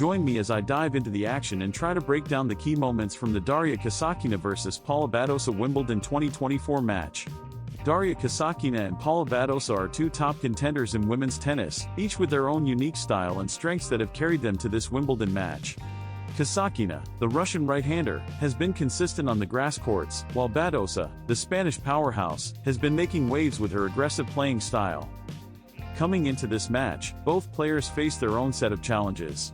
Join me as I dive into the action and try to break down the key moments from the Daria Kasatkina vs Paula Badosa Wimbledon 2024 match. Daria Kasatkina and Paula Badosa are two top contenders in women's tennis, each with their own unique style and strengths that have carried them to this Wimbledon match. Kasatkina, the Russian right-hander, has been consistent on the grass courts, while Badosa, the Spanish powerhouse, has been making waves with her aggressive playing style. Coming into this match, both players faced their own set of challenges.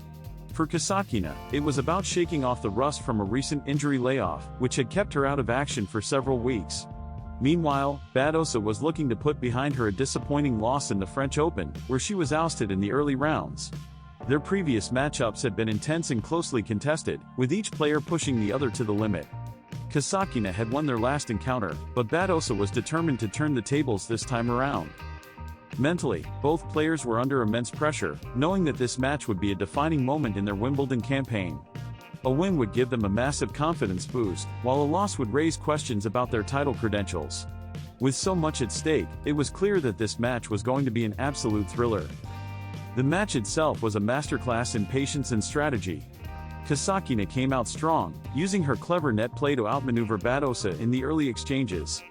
For Kasatkina, it was about shaking off the rust from a recent injury layoff, which had kept her out of action for several weeks. Meanwhile, Badosa was looking to put behind her a disappointing loss in the French Open, where she was ousted in the early rounds. Their previous matchups had been intense and closely contested, with each player pushing the other to the limit. Kasatkina had won their last encounter, but Badosa was determined to turn the tables this time around. Mentally, both players were under immense pressure, knowing that this match would be a defining moment in their Wimbledon campaign. A win would give them a massive confidence boost, while a loss would raise questions about their title credentials. With so much at stake, it was clear that this match was going to be an absolute thriller. The match itself was a masterclass in patience and strategy. Kasatkina came out strong, using her clever net play to outmaneuver Badosa in the early exchanges.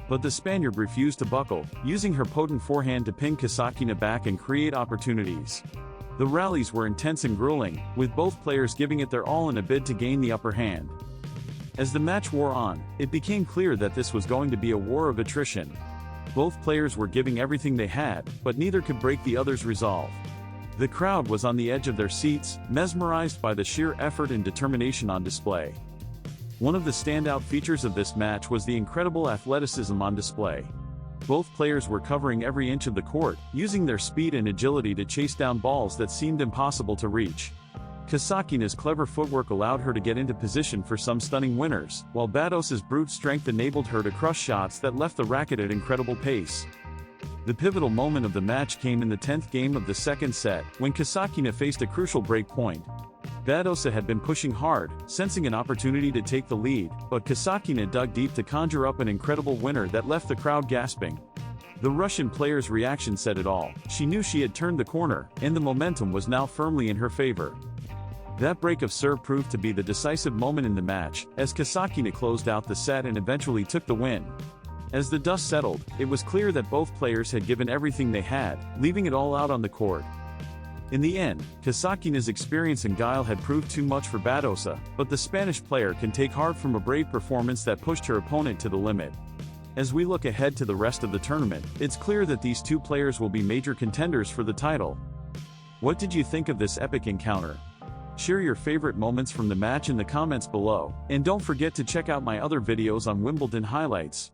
But the Spaniard refused to buckle, using her potent forehand to pin Kasatkina back and create opportunities. The rallies were intense and grueling, with both players giving it their all in a bid to gain the upper hand. As the match wore on, it became clear that this was going to be a war of attrition. Both players were giving everything they had, but neither could break the other's resolve. The crowd was on the edge of their seats, mesmerized by the sheer effort and determination on display. One of the standout features of this match was the incredible athleticism on display. Both players were covering every inch of the court, using their speed and agility to chase down balls that seemed impossible to reach. Kasatkina's clever footwork allowed her to get into position for some stunning winners, while Badosa's brute strength enabled her to crush shots that left the racket at incredible pace. The pivotal moment of the match came in the 10th game of the second set, when Kasatkina faced a crucial break point. Badosa had been pushing hard, sensing an opportunity to take the lead, but Kasatkina dug deep to conjure up an incredible winner that left the crowd gasping. The Russian player's reaction said it all. She knew she had turned the corner, and the momentum was now firmly in her favor. That break of serve proved to be the decisive moment in the match, as Kasatkina closed out the set and eventually took the win. As the dust settled, it was clear that both players had given everything they had, leaving it all out on the court. In the end, Kasatkina's experience and guile had proved too much for Badosa, but the Spanish player can take heart from a brave performance that pushed her opponent to the limit. As we look ahead to the rest of the tournament, it's clear that these two players will be major contenders for the title. What did you think of this epic encounter? Share your favorite moments from the match in the comments below, and don't forget to check out my other videos on Wimbledon highlights.